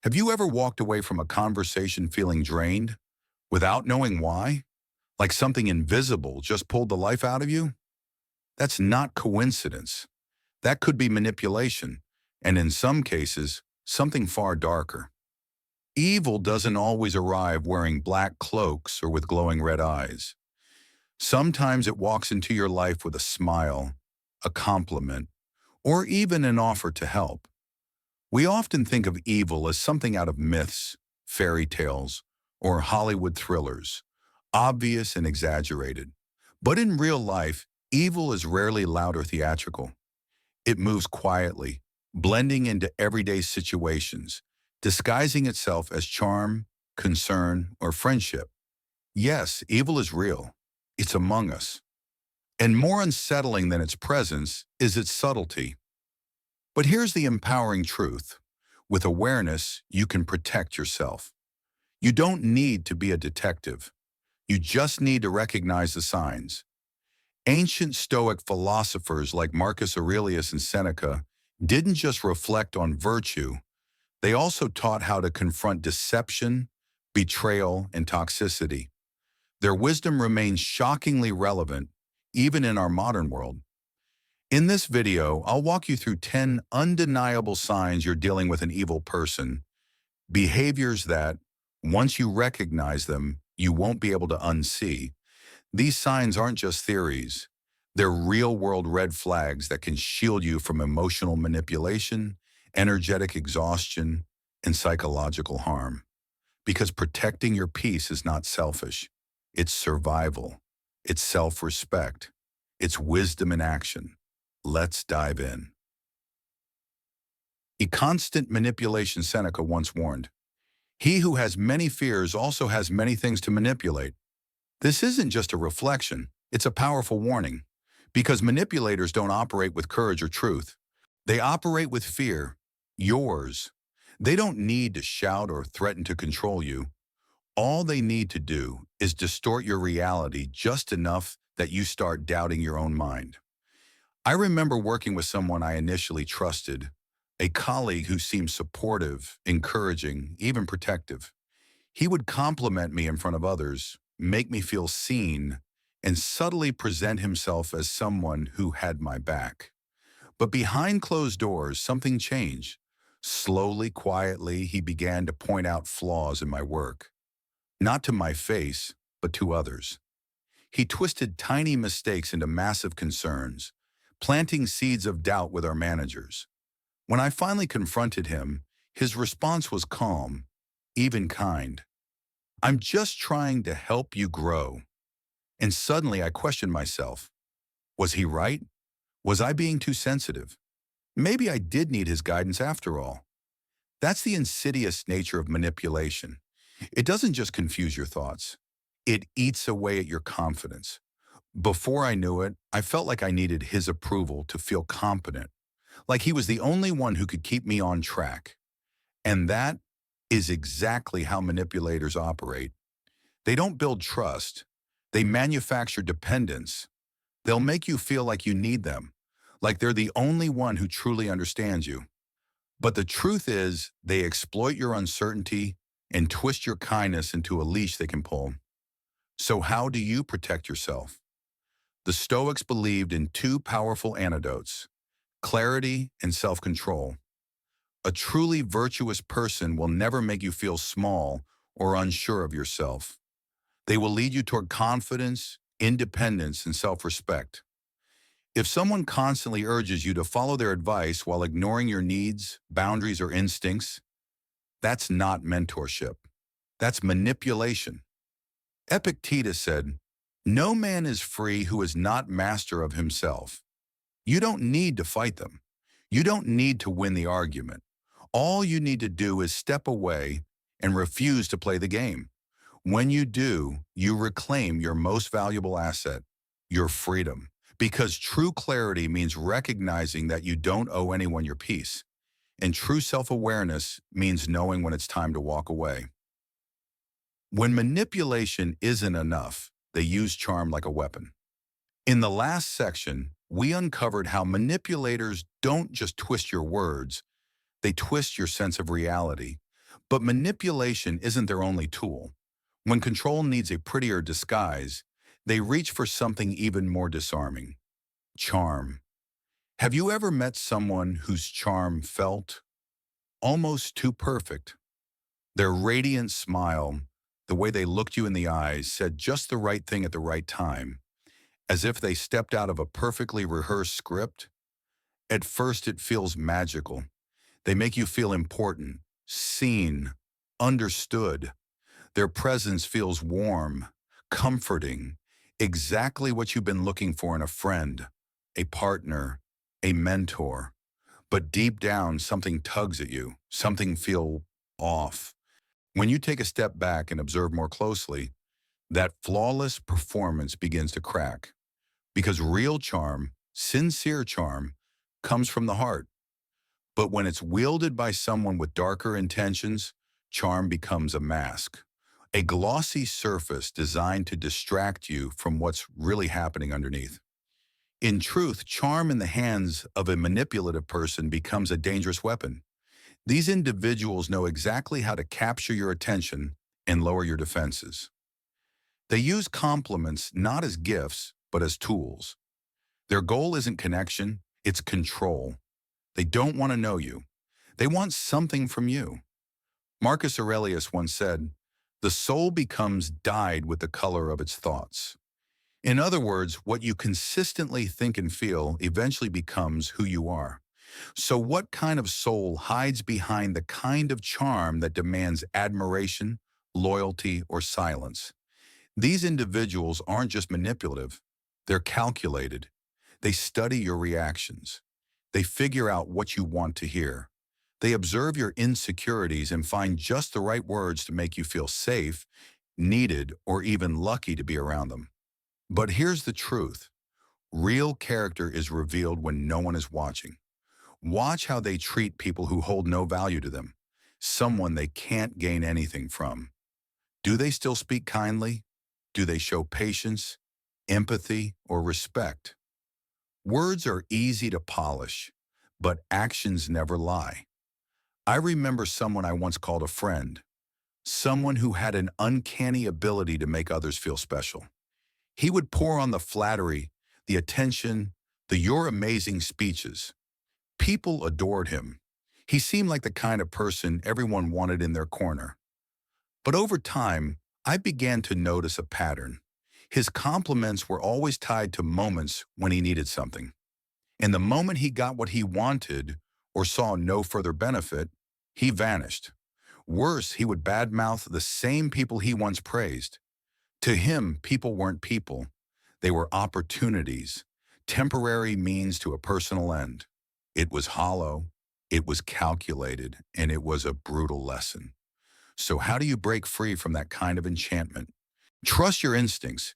Have you ever walked away from a conversation feeling drained without knowing why? Like something invisible just pulled the life out of you? That's not coincidence. That could be manipulation, and in some cases, something far darker. Evil doesn't always arrive wearing black cloaks or with glowing red eyes. Sometimes it walks into your life with a smile, a compliment, or even an offer to help. We often think of evil as something out of myths, fairy tales, or Hollywood thrillers, obvious and exaggerated. But in real life, evil is rarely loud or theatrical. It moves quietly, blending into everyday situations, disguising itself as charm, concern, or friendship. Yes, evil is real. It's among us. And more unsettling than its presence is its subtlety. But here's the empowering truth. With awareness, you can protect yourself. You don't need to be a detective. You just need to recognize the signs. Ancient Stoic philosophers like Marcus Aurelius and Seneca didn't just reflect on virtue, they also taught how to confront deception, betrayal, and toxicity. Their wisdom remains shockingly relevant, even in our modern world. In this video, I'll walk you through 10 undeniable signs you're dealing with an evil person, behaviors that, once you recognize them, you won't be able to unsee. These signs aren't just theories. They're real-world red flags that can shield you from emotional manipulation, energetic exhaustion, and psychological harm. Because protecting your peace is not selfish. It's survival. It's self-respect. It's wisdom in action. Let's dive in. A constant manipulation, Seneca once warned. He who has many fears also has many things to manipulate. This isn't just a reflection, it's a powerful warning. Because manipulators don't operate with courage or truth. They operate with fear, yours. They don't need to shout or threaten to control you. All they need to do is distort your reality just enough that you start doubting your own mind. I remember working with someone I initially trusted, a colleague who seemed supportive, encouraging, even protective. He would compliment me in front of others, make me feel seen, and subtly present himself as someone who had my back. But behind closed doors, something changed. Slowly, quietly, he began to point out flaws in my work. Not to my face, but to others. He twisted tiny mistakes into massive concerns, planting seeds of doubt with our managers. When I finally confronted him, his response was calm, even kind. "I'm just trying to help you grow." And suddenly I questioned myself. Was he right? Was I being too sensitive? Maybe I did need his guidance after all. That's the insidious nature of manipulation. It doesn't just confuse your thoughts. It eats away at your confidence. Before I knew it, I felt like I needed his approval to feel competent, like he was the only one who could keep me on track. And that is exactly how manipulators operate. They don't build trust. They manufacture dependence. They'll make you feel like you need them, like they're the only one who truly understands you. But the truth is, they exploit your uncertainty and twist your kindness into a leash they can pull. So how do you protect yourself? The Stoics believed in two powerful antidotes: clarity and self-control. A truly virtuous person will never make you feel small or unsure of yourself. They will lead you toward confidence, independence, and self-respect. If someone constantly urges you to follow their advice while ignoring your needs, boundaries, or instincts, that's not mentorship. That's manipulation. Epictetus said, "No man is free who is not master of himself." You don't need to fight them. You don't need to win the argument. All you need to do is step away and refuse to play the game. When you do, you reclaim your most valuable asset, your freedom. Because true clarity means recognizing that you don't owe anyone your peace. And true self-awareness means knowing when it's time to walk away. When manipulation isn't enough, they use charm like a weapon. In the last section, we uncovered how manipulators don't just twist your words, they twist your sense of reality. But manipulation isn't their only tool. When control needs a prettier disguise, they reach for something even more disarming: charm. Have you ever met someone whose charm felt almost too perfect? Their radiant smile, the way they looked you in the eyes, said just the right thing at the right time, as if they stepped out of a perfectly rehearsed script. At first, it feels magical. They make you feel important, seen, understood. Their presence feels warm, comforting, exactly what you've been looking for in a friend, a partner, a mentor. But deep down, something tugs at you, something feels off. When you take a step back and observe more closely, that flawless performance begins to crack. Because real charm, sincere charm, comes from the heart. But when it's wielded by someone with darker intentions, charm becomes a mask, a glossy surface designed to distract you from what's really happening underneath. In truth, charm in the hands of a manipulative person becomes a dangerous weapon. These individuals know exactly how to capture your attention and lower your defenses. They use compliments not as gifts, but as tools. Their goal isn't connection, it's control. They don't want to know you. They want something from you. Marcus Aurelius once said, "The soul becomes dyed with the color of its thoughts." In other words, what you consistently think and feel eventually becomes who you are. So what kind of soul hides behind the kind of charm that demands admiration, loyalty, or silence? These individuals aren't just manipulative, they're calculated. They study your reactions. They figure out what you want to hear. They observe your insecurities and find just the right words to make you feel safe, needed, or even lucky to be around them. But here's the truth. Real character is revealed when no one is watching. Watch how they treat people who hold no value to them, someone they can't gain anything from. Do they still speak kindly? Do they show patience, empathy, or respect? Words are easy to polish, but actions never lie. I remember someone I once called a friend, someone who had an uncanny ability to make others feel special. He would pour on the flattery, the attention, the "you're amazing" speeches. People adored him. He seemed like the kind of person everyone wanted in their corner. But over time, I began to notice a pattern. His compliments were always tied to moments when he needed something. And the moment he got what he wanted or saw no further benefit, he vanished. Worse, he would badmouth the same people he once praised. To him, people weren't people. They were opportunities, temporary means to a personal end. It was hollow, it was calculated, and it was a brutal lesson. So how do you break free from that kind of enchantment? Trust your instincts.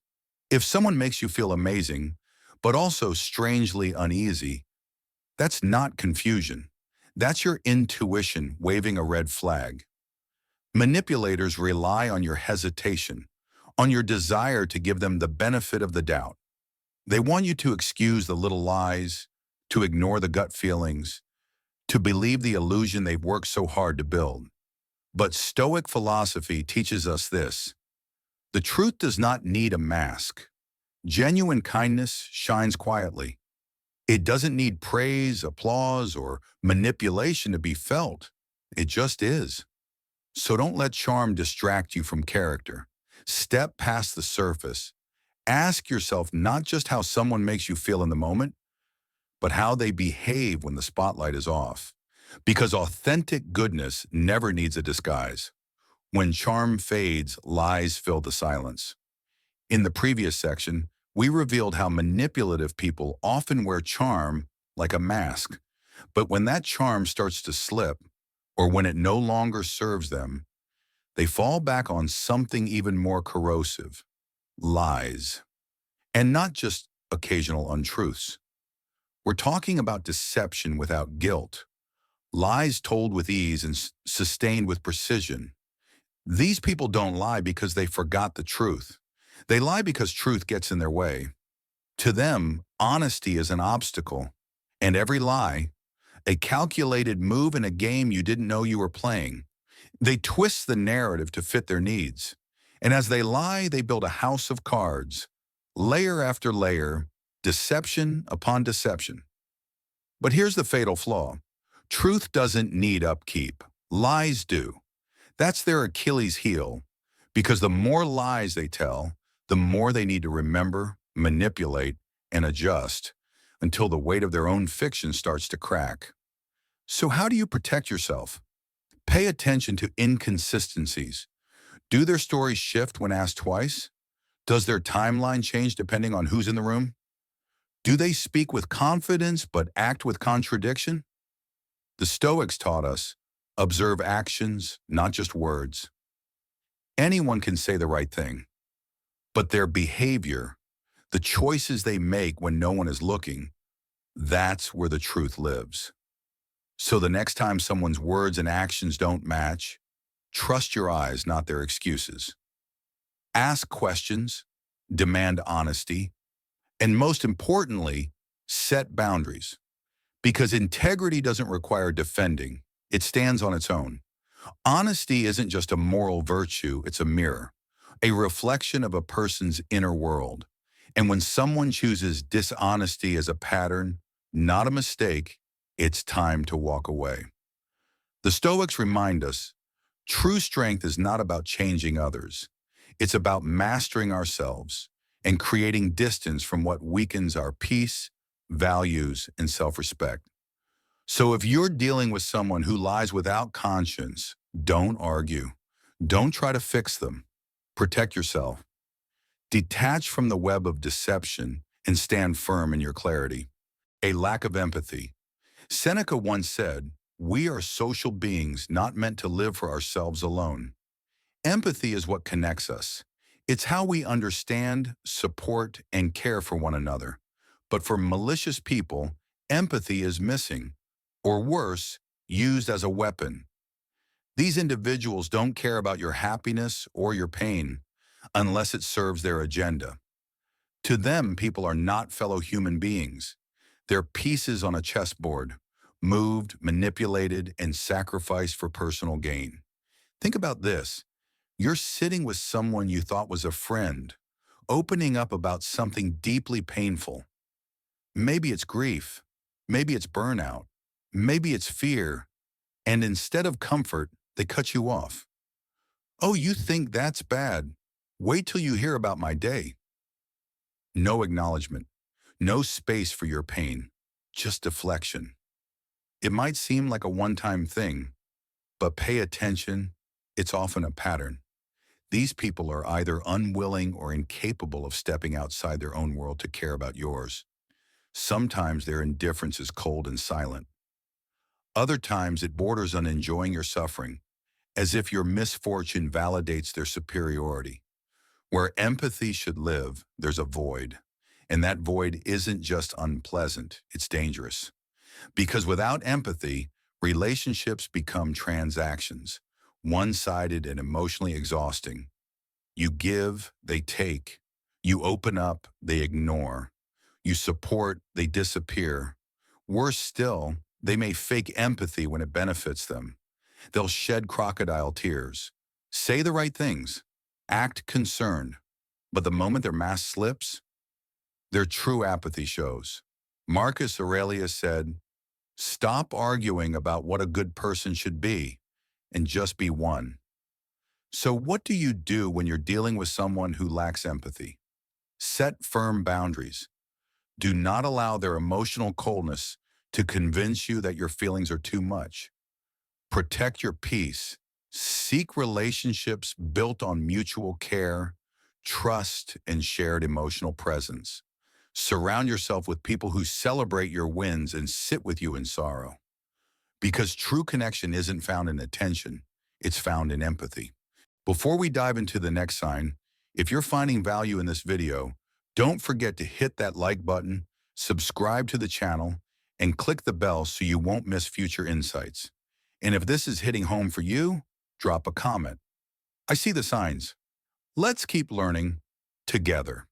If someone makes you feel amazing, but also strangely uneasy, that's not confusion. That's your intuition waving a red flag. Manipulators rely on your hesitation, on your desire to give them the benefit of the doubt. They want you to excuse the little lies, to ignore the gut feelings, to believe the illusion they've worked so hard to build. But Stoic philosophy teaches us this: the truth does not need a mask. Genuine kindness shines quietly. It doesn't need praise, applause, or manipulation to be felt. It just is. So don't let charm distract you from character. Step past the surface. Ask yourself not just how someone makes you feel in the moment, but how they behave when the spotlight is off. Because authentic goodness never needs a disguise. When charm fades, lies fill the silence. In the previous section, we revealed how manipulative people often wear charm like a mask. But when that charm starts to slip, or when it no longer serves them, they fall back on something even more corrosive: lies. And not just occasional untruths. We're talking about deception without guilt, lies told with ease and sustained with precision. These people don't lie because they forgot the truth. They lie because truth gets in their way. To them, honesty is an obstacle, and every lie, a calculated move in a game you didn't know you were playing. They twist the narrative to fit their needs. And as they lie, they build a house of cards, layer after layer, deception upon deception. But here's the fatal flaw. Truth doesn't need upkeep. Lies do. That's their Achilles heel, because the more lies they tell, the more they need to remember, manipulate, and adjust until the weight of their own fiction starts to crack. So how do you protect yourself? Pay attention to inconsistencies. Do their stories shift when asked twice? Does their timeline change depending on who's in the room? Do they speak with confidence but act with contradiction? The Stoics taught us, observe actions, not just words. Anyone can say the right thing, but their behavior, the choices they make when no one is looking, that's where the truth lives. So the next time someone's words and actions don't match, trust your eyes, not their excuses. Ask questions, demand honesty, and most importantly, set boundaries. Because integrity doesn't require defending, it stands on its own. Honesty isn't just a moral virtue, it's a mirror, a reflection of a person's inner world. And when someone chooses dishonesty as a pattern, not a mistake, it's time to walk away. The Stoics remind us, true strength is not about changing others. It's about mastering ourselves and creating distance from what weakens our peace, values, and self-respect. So if you're dealing with someone who lies without conscience, don't argue. Don't try to fix them. Protect yourself. Detach from the web of deception and stand firm in your clarity. A lack of empathy. Seneca once said, "We are social beings not meant to live for ourselves alone." Empathy is what connects us. It's how we understand, support, and care for one another. But for malicious people, empathy is missing, or worse, used as a weapon. These individuals don't care about your happiness or your pain unless it serves their agenda. To them, people are not fellow human beings. They're pieces on a chessboard, moved, manipulated, and sacrificed for personal gain. Think about this. You're sitting with someone you thought was a friend, opening up about something deeply painful. Maybe it's grief, maybe it's burnout, maybe it's fear, and instead of comfort, they cut you off. "Oh, you think that's bad? Wait till you hear about my day." No acknowledgement, no space for your pain, just deflection. It might seem like a one-time thing, but pay attention, it's often a pattern. These people are either unwilling or incapable of stepping outside their own world to care about yours. Sometimes their indifference is cold and silent. Other times it borders on enjoying your suffering, as if your misfortune validates their superiority. Where empathy should live, there's a void. And that void isn't just unpleasant, it's dangerous. Because without empathy, relationships become transactions, one-sided and emotionally exhausting. You give, they take. You open up, they ignore. You support, they disappear. Worse still, they may fake empathy when it benefits them. They'll shed crocodile tears, say the right things, act concerned, but the moment their mask slips, their true apathy shows. Marcus Aurelius said, "Stop arguing about what a good person should be and just be one." So what do you do when you're dealing with someone who lacks empathy? Set firm boundaries. Do not allow their emotional coldness to convince you that your feelings are too much. Protect your peace. Seek relationships built on mutual care, trust, and shared emotional presence. Surround yourself with people who celebrate your wins and sit with you in sorrow. Because true connection isn't found in attention, it's found in empathy. Before we dive into the next sign, if you're finding value in this video, don't forget to hit that like button, subscribe to the channel, and click the bell so you won't miss future insights. And if this is hitting home for you, drop a comment. I see the signs. Let's keep learning together.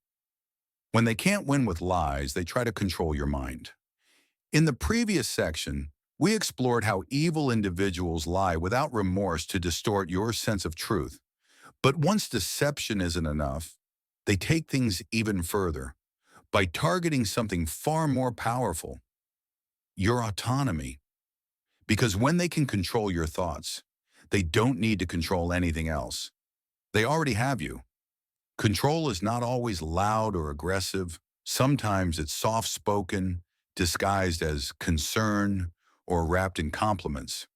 When they can't win with lies, they try to control your mind. In the previous section, We explored how evil individuals lie without remorse to distort your sense of truth. But once deception isn't enough, they take things even further by targeting something far more powerful, your autonomy. Because when they can control your thoughts, they don't need to control anything else. They already have you. Control is not always loud or aggressive. Sometimes it's soft-spoken, disguised as concern, or wrapped in compliments.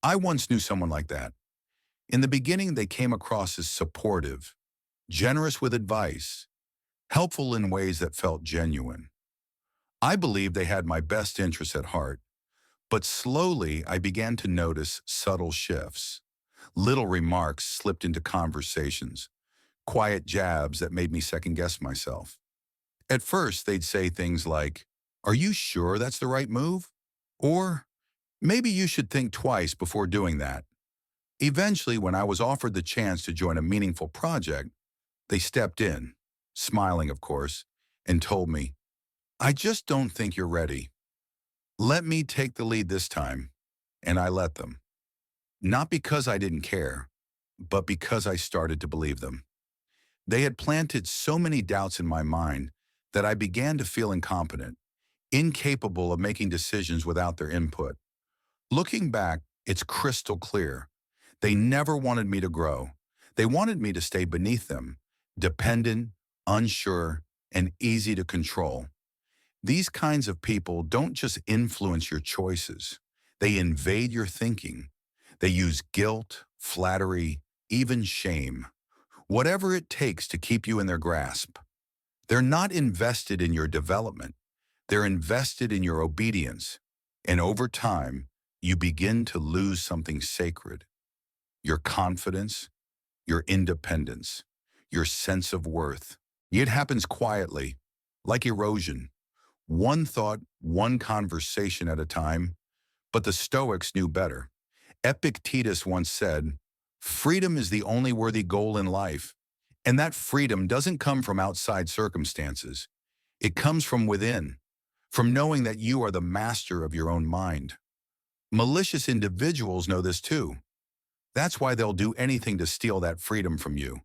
I once knew someone like that. In the beginning, they came across as supportive, generous with advice, helpful in ways that felt genuine. I believed they had my best interests at heart, but slowly I began to notice subtle shifts. Little remarks slipped into conversations, quiet jabs that made me second-guess myself. At first, they'd say things like, "Are you sure that's the right move?" Or, "Maybe you should think twice before doing that." Eventually, when I was offered the chance to join a meaningful project, they stepped in, smiling of course, and told me, "I just don't think you're ready. Let me take the lead this time." And I let them. Not because I didn't care, but because I started to believe them. They had planted so many doubts in my mind that I began to feel incompetent, incapable of making decisions without their input. Looking back, it's crystal clear. They never wanted me to grow. They wanted me to stay beneath them, dependent, unsure, and easy to control. These kinds of people don't just influence your choices. They invade your thinking. They use guilt, flattery, even shame, whatever it takes to keep you in their grasp. They're not invested in your development. They're invested in your obedience. And over time, you begin to lose something sacred: your confidence, your independence, your sense of worth. It happens quietly, like erosion. One thought, one conversation at a time, but the Stoics knew better. Epictetus once said, "Freedom is the only worthy goal in life." And that freedom doesn't come from outside circumstances. It comes from within, from knowing that you are the master of your own mind. Malicious individuals know this too. That's why they'll do anything to steal that freedom from you,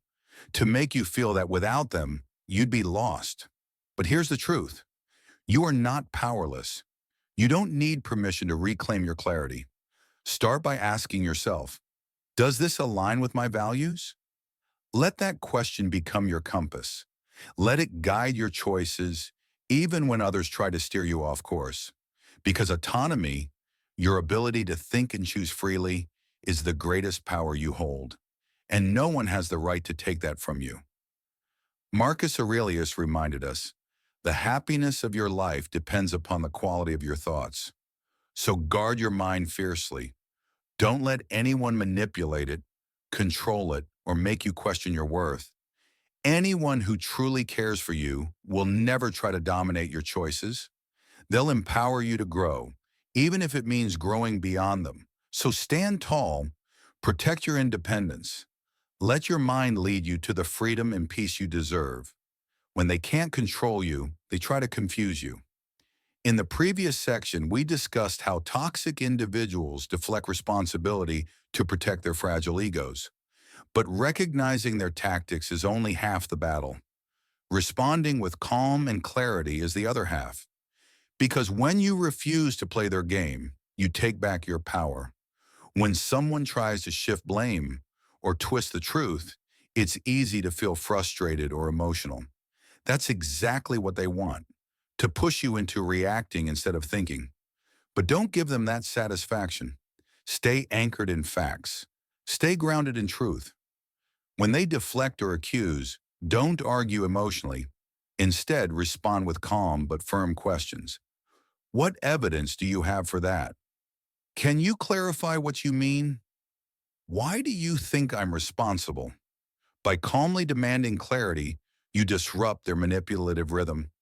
to make you feel that without them, you'd be lost. But here's the truth. You are not powerless. You don't need permission to reclaim your clarity. Start by asking yourself, does this align with my values? Let that question become your compass. Let it guide your choices, even when others try to steer you off course. Because autonomy, your ability to think and choose freely, is the greatest power you hold. And no one has the right to take that from you. Marcus Aurelius reminded us, the happiness of your life depends upon the quality of your thoughts. So guard your mind fiercely. Don't let anyone manipulate it, control it, or make you question your worth. Anyone who truly cares for you will never try to dominate your choices. They'll empower you to grow, even if it means growing beyond them. So stand tall, protect your independence. Let your mind lead you to the freedom and peace you deserve. When they can't control you, they try to confuse you. In the previous section, we discussed how toxic individuals deflect responsibility to protect their fragile egos. But recognizing their tactics is only half the battle. Responding with calm and clarity is the other half. Because when you refuse to play their game, you take back your power. When someone tries to shift blame or twist the truth, it's easy to feel frustrated or emotional. That's exactly what they want, to push you into reacting instead of thinking. But don't give them that satisfaction. Stay anchored in facts. Stay grounded in truth. When they deflect or accuse, don't argue emotionally. Instead, respond with calm but firm questions. What evidence do you have for that? Can you clarify what you mean? Why do you think I'm responsible? By calmly demanding clarity, you disrupt their manipulative rhythm.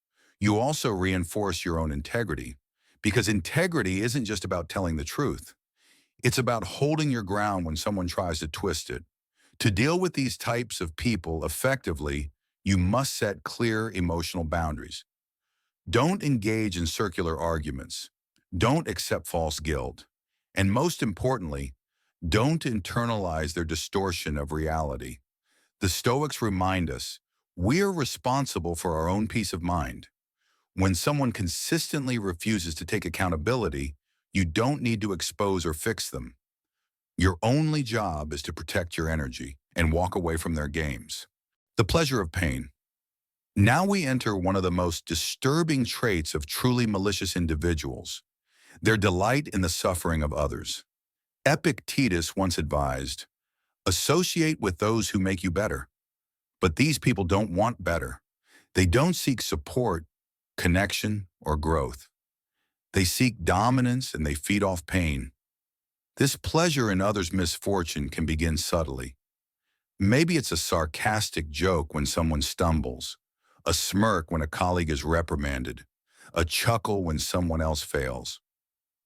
You also reinforce your own integrity, because integrity isn't just about telling the truth. It's about holding your ground when someone tries to twist it. To deal with these types of people effectively, you must set clear emotional boundaries. Don't engage in circular arguments. Don't accept false guilt. And most importantly, don't internalize their distortion of reality. The Stoics remind us we're responsible for our own peace of mind. When someone consistently refuses to take accountability, you don't need to expose or fix them. Your only job is to protect your energy and walk away from their games. The pleasure of pain. Now we enter one of the most disturbing traits of truly malicious individuals, their delight in the suffering of others. Epictetus once advised, associate with those who make you better. But these people don't want better. They don't seek support, connection, or growth. They seek dominance and they feed off pain. This pleasure in others' misfortune can begin subtly. Maybe it's a sarcastic joke when someone stumbles, a smirk when a colleague is reprimanded, a chuckle when someone else fails.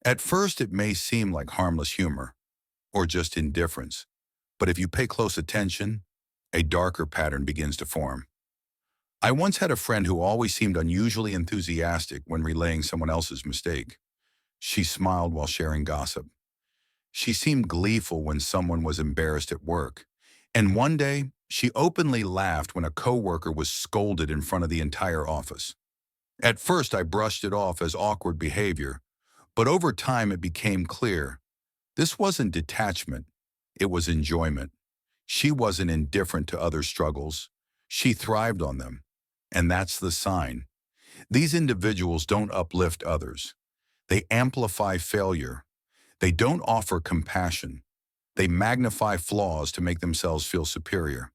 At first, it may seem like harmless humor or just indifference, but if you pay close attention, a darker pattern begins to form. I once had a friend who always seemed unusually enthusiastic when relaying someone else's mistake. She smiled while sharing gossip. She seemed gleeful when someone was embarrassed at work. And one day, she openly laughed when a coworker was scolded in front of the entire office. At first, I brushed it off as awkward behavior, but over time it became clear. This wasn't detachment, it was enjoyment. She wasn't indifferent to others' struggles. She thrived on them. And that's the sign. These individuals don't uplift others. They amplify failure. They don't offer compassion. They magnify flaws to make themselves feel superior.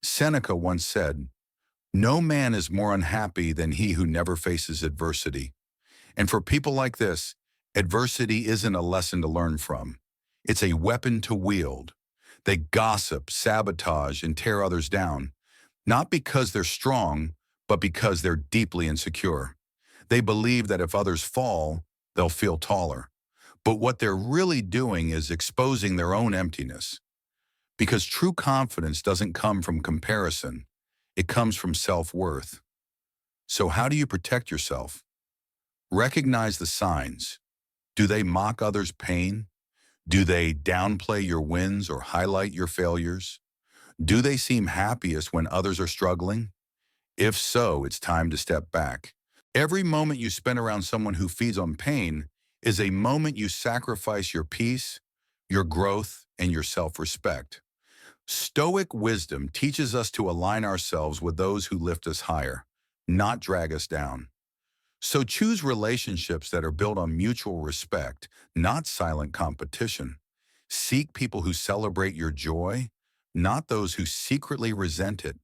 Seneca once said, no man is more unhappy than he who never faces adversity. And for people like this, adversity isn't a lesson to learn from. It's a weapon to wield. They gossip, sabotage, and tear others down, not because they're strong, but because they're deeply insecure. They believe that if others fall, they'll feel taller. But what they're really doing is exposing their own emptiness. Because true confidence doesn't come from comparison. It comes from self-worth. So how do you protect yourself? Recognize the signs. Do they mock others' pain? Do they downplay your wins or highlight your failures? Do they seem happiest when others are struggling? If so, it's time to step back. Every moment you spend around someone who feeds on pain is a moment you sacrifice your peace, your growth, and your self-respect. Stoic wisdom teaches us to align ourselves with those who lift us higher, not drag us down. So choose relationships that are built on mutual respect, not silent competition. Seek people who celebrate your joy, not those who secretly resent it.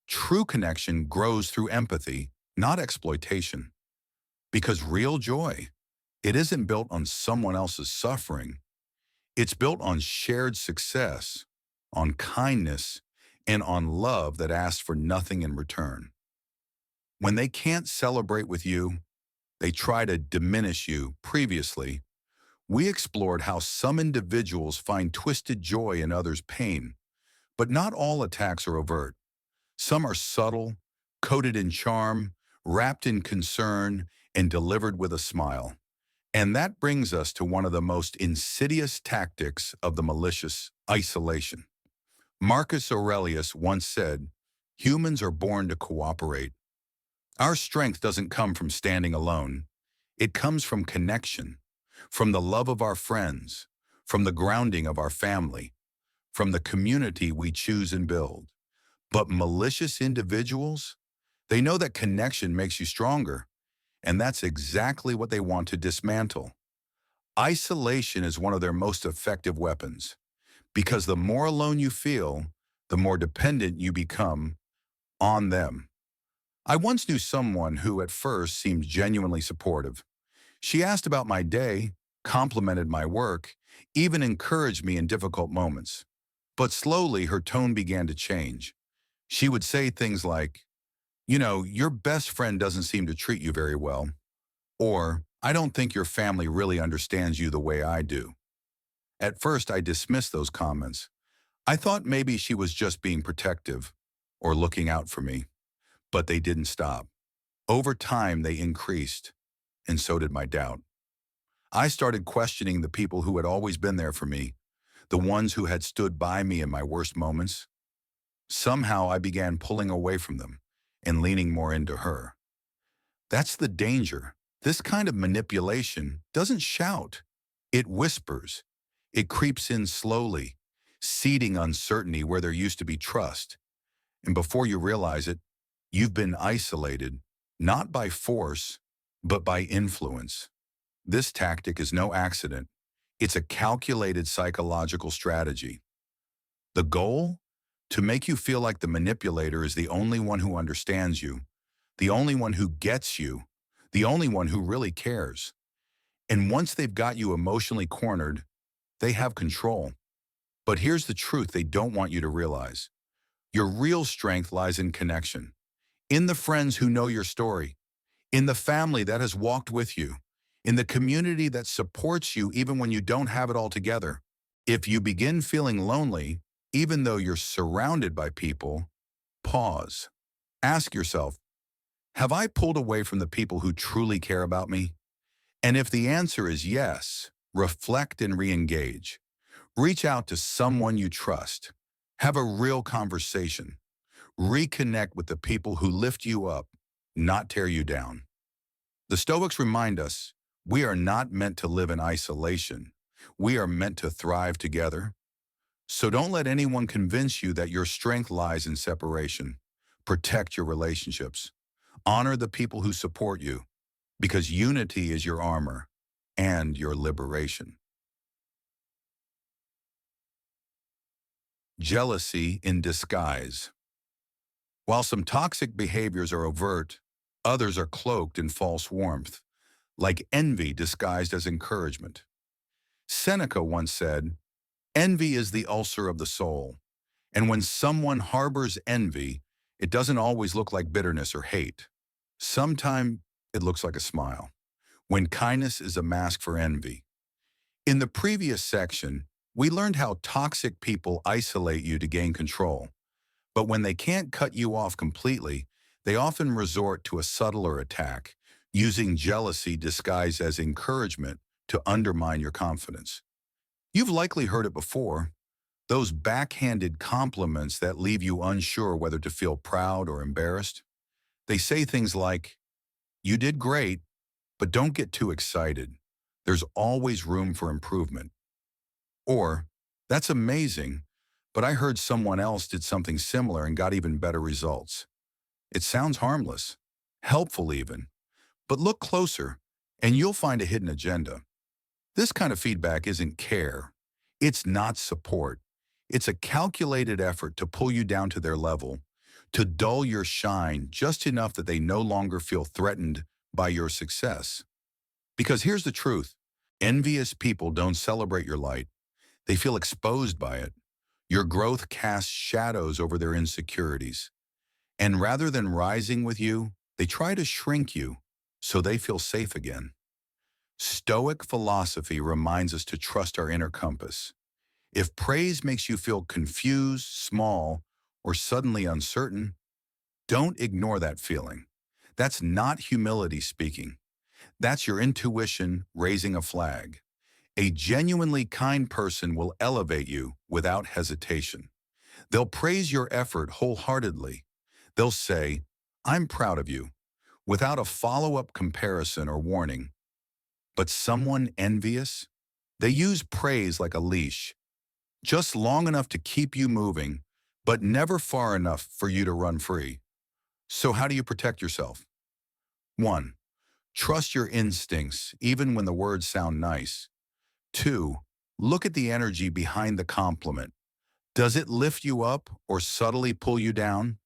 True connection grows through empathy, not exploitation. Because real joy, it isn't built on someone else's suffering. It's built on shared success, on kindness, and on love that asks for nothing in return. When they can't celebrate with you, they try to diminish you. Previously, we explored how some individuals find twisted joy in others' pain, but not all attacks are overt. Some are subtle, coated in charm, wrapped in concern, and delivered with a smile. And that brings us to one of the most insidious tactics of the malicious: isolation. Marcus Aurelius once said, humans are born to cooperate. Our strength doesn't come from standing alone. It comes from connection, from the love of our friends, from the grounding of our family, from the community we choose and build. But malicious individuals, they know that connection makes you stronger, and that's exactly what they want to dismantle. Isolation is one of their most effective weapons, because the more alone you feel, the more dependent you become on them. I once knew someone who at first seemed genuinely supportive. She asked about my day, complimented my work, even encouraged me in difficult moments. But slowly her tone began to change. She would say things like, your best friend doesn't seem to treat you very well. Or, I don't think your family really understands you the way I do. At first, I dismissed those comments. I thought maybe she was just being protective or looking out for me. But they didn't stop. Over time, they increased, and so did my doubt. I started questioning the people who had always been there for me, the ones who had stood by me in my worst moments. Somehow I began pulling away from them and leaning more into her. That's the danger. This kind of manipulation doesn't shout. It whispers. It creeps in slowly, seeding uncertainty where there used to be trust. And before you realize it, you've been isolated, not by force, but by influence. This tactic is no accident. It's a calculated psychological strategy. The goal? To make you feel like the manipulator is the only one who understands you, the only one who gets you, the only one who really cares. And once they've got you emotionally cornered, they have control. But here's the truth they don't want you to realize. Your real strength lies in connection, in the friends who know your story, in the family that has walked with you, in the community that supports you even when you don't have it all together. If you begin feeling lonely, even though you're surrounded by people, pause. Ask yourself, have I pulled away from the people who truly care about me? And if the answer is yes, reflect and re-engage. Reach out to someone you trust. Have a real conversation. Reconnect with the people who lift you up, not tear you down. The Stoics remind us we are not meant to live in isolation. We are meant to thrive together. So don't let anyone convince you that your strength lies in separation. Protect your relationships. Honor the people who support you, because unity is your armor and your liberation. Jealousy in disguise. While some toxic behaviors are overt, others are cloaked in false warmth, like envy disguised as encouragement. Seneca once said, "Envy is the ulcer of the soul." And when someone harbors envy, it doesn't always look like bitterness or hate. Sometimes it looks like a smile, when kindness is a mask for envy. In the previous section, we learned how toxic people isolate you to gain control. But when they can't cut you off completely, they often resort to a subtler attack, using jealousy disguised as encouragement to undermine your confidence. You've likely heard it before, those backhanded compliments that leave you unsure whether to feel proud or embarrassed. They say things like, "You did great, but don't get too excited. There's always room for improvement." Or, "That's amazing, but I heard someone else did something similar and got even better results." It sounds harmless, helpful even, but look closer and you'll find a hidden agenda. This kind of feedback isn't care. It's not support. It's a calculated effort to pull you down to their level, to dull your shine just enough that they no longer feel threatened by your success. Because here's the truth. Envious people don't celebrate your light. They feel exposed by it. Your growth casts shadows over their insecurities. And rather than rising with you, they try to shrink you so they feel safe again. Stoic philosophy reminds us to trust our inner compass. If praise makes you feel confused, small, or suddenly uncertain, don't ignore that feeling. That's not humility speaking. That's your intuition raising a flag. A genuinely kind person will elevate you without hesitation. They'll praise your effort wholeheartedly. They'll say, "I'm proud of you," without a follow-up comparison or warning. But someone envious? They use praise like a leash, just long enough to keep you moving, but never far enough for you to run free. So how do you protect yourself? 1. Trust your instincts, even when the words sound nice. 2. Look at the energy behind the compliment. Does it lift you up or subtly pull you down?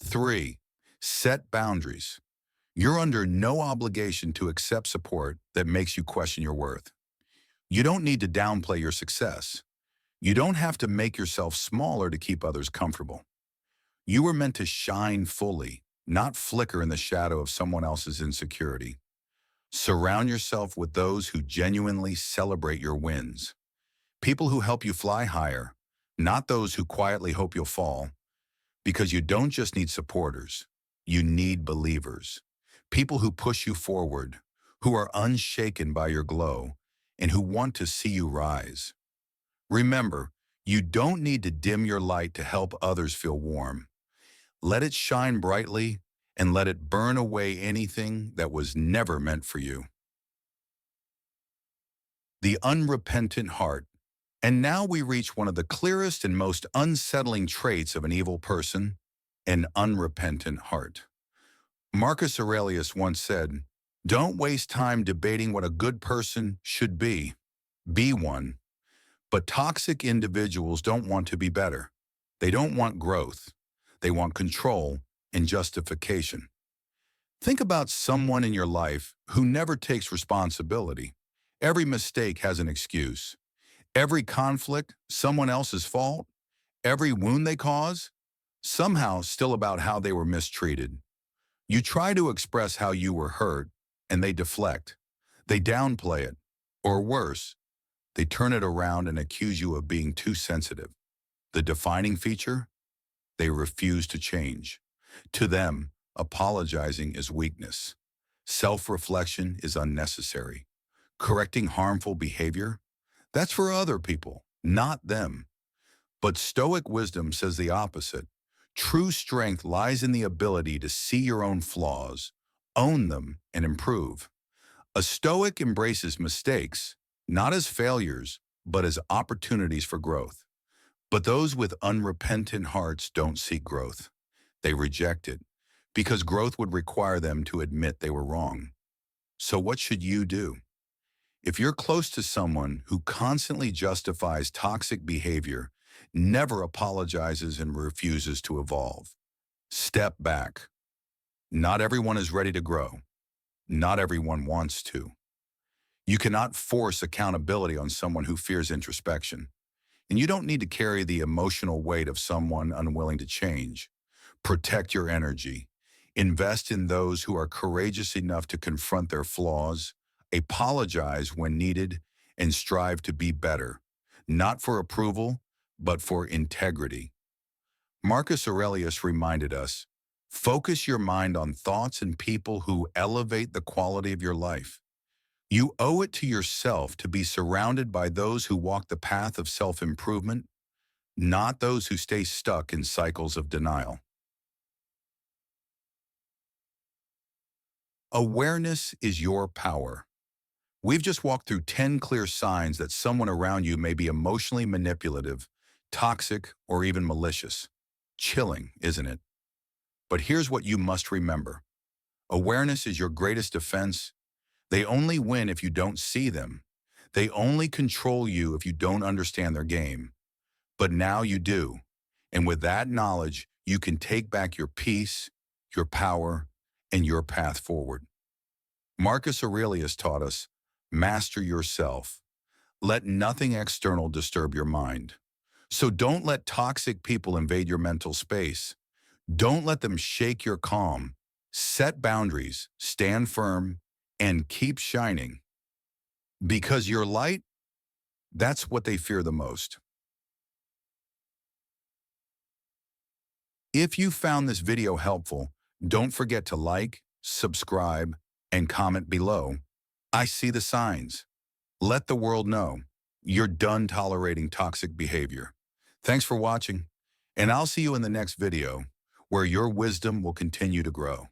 3. Set boundaries. You're under no obligation to accept support that makes you question your worth. You don't need to downplay your success. You don't have to make yourself smaller to keep others comfortable. You were meant to shine fully, not flicker in the shadow of someone else's insecurity. Surround yourself with those who genuinely celebrate your wins. People who help you fly higher, not those who quietly hope you'll fall. Because you don't just need supporters, you need believers. People who push you forward, who are unshaken by your glow, and who want to see you rise. Remember, you don't need to dim your light to help others feel warm. Let it shine brightly and let it burn away anything that was never meant for you. The unrepentant heart. And now we reach one of the clearest and most unsettling traits of an evil person, an unrepentant heart. Marcus Aurelius once said, "Don't waste time debating what a good person should be. Be one." But toxic individuals don't want to be better. They don't want growth. They want control and justification. Think about someone in your life who never takes responsibility. Every mistake has an excuse. Every conflict, someone else's fault. Every wound they cause, somehow still about how they were mistreated. You try to express how you were hurt, and they deflect. They downplay it. Or worse, they turn it around and accuse you of being too sensitive. The defining feature? They refuse to change. To them, apologizing is weakness. Self-reflection is unnecessary. Correcting harmful behavior? That's for other people, not them. But Stoic wisdom says the opposite. True strength lies in the ability to see your own flaws, own them, and improve. A Stoic embraces mistakes, not as failures, but as opportunities for growth. But those with unrepentant hearts don't seek growth. They reject it, because growth would require them to admit they were wrong. So what should you do? If you're close to someone who constantly justifies toxic behavior, never apologizes and refuses to evolve, step back. Not everyone is ready to grow. Not everyone wants to. You cannot force accountability on someone who fears introspection. And you don't need to carry the emotional weight of someone unwilling to change. Protect your energy. Invest in those who are courageous enough to confront their flaws, apologize when needed, and strive to be better, not for approval, but for integrity. Marcus Aurelius reminded us, focus your mind on thoughts and people who elevate the quality of your life. You owe it to yourself to be surrounded by those who walk the path of self-improvement, not those who stay stuck in cycles of denial. Awareness is your power. We've just walked through 10 clear signs that someone around you may be emotionally manipulative, toxic, or even malicious. Chilling, isn't it? But here's what you must remember. Awareness is your greatest defense. They only win if you don't see them. They only control you if you don't understand their game. But now you do. And with that knowledge, you can take back your peace, your power, and your path forward. Marcus Aurelius taught us, master yourself. Let nothing external disturb your mind. So don't let toxic people invade your mental space. Don't let them shake your calm. Set boundaries, stand firm, and keep shining. Because your light, that's what they fear the most. If you found this video helpful, don't forget to like, subscribe, and comment below. I see the signs. Let the world know you're done tolerating toxic behavior. Thanks for watching, and I'll see you in the next video where your wisdom will continue to grow.